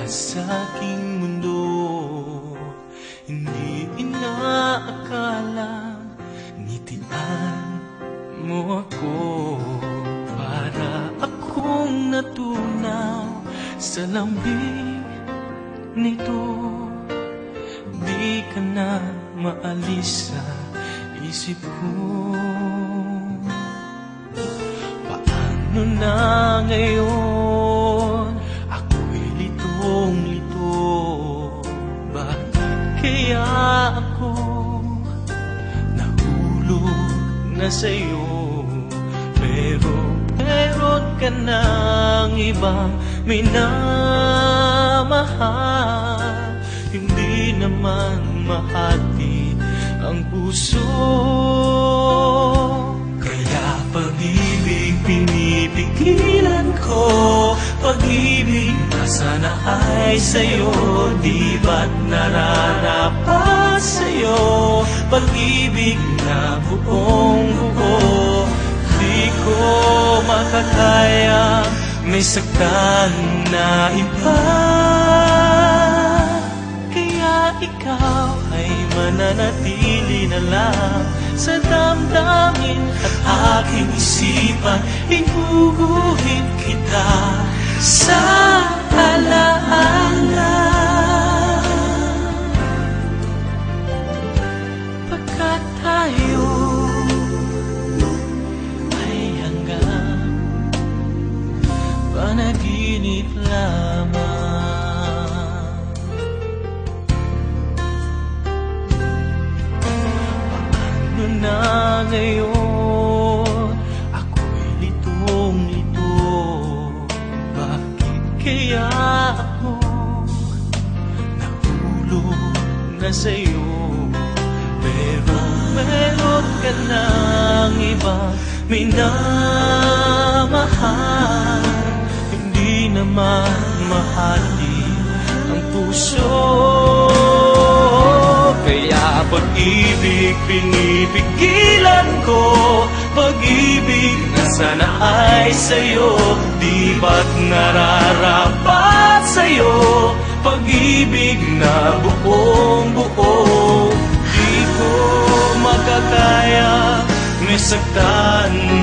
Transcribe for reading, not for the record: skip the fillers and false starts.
sa aking mundo. Hindi inaakala ngitian mo ako, para akong natunaw sa lamig nito. Di ka na maalis sa isip ko. Paano na ngayon? Ako'y litong-lito. Bakit kaya ako nahulog na sa'yo? Pero meron ka ng ibang minamahal. Hindi naman mahatid ang puso. Kaya pag-ibig pinipigilan ko. Pag-ibig na sana ay sa'yo, di ba't nararapat sa'yo? Pag-ibig na buong buo, di ko makakaya may saktan na iba. Ikaw ay mananatili na lang sa damdamin at aking isipan. Inuguhin kita sa alaala, pagkat tayo ay hanggang panaginip lamang. Na ngayon ako'y litong-lito. Bakit kaya ako nahulog na sa'yo? Pero meron ka ng ibang minamahal. Hindi naman mahalin ang puso. Kaya pag-ibig pinipigilan ko. Pag-ibig na sana ay sa'yo, di ba't nararapat sa'yo? Pag-ibig na buong buo, di ko makakaya may saktan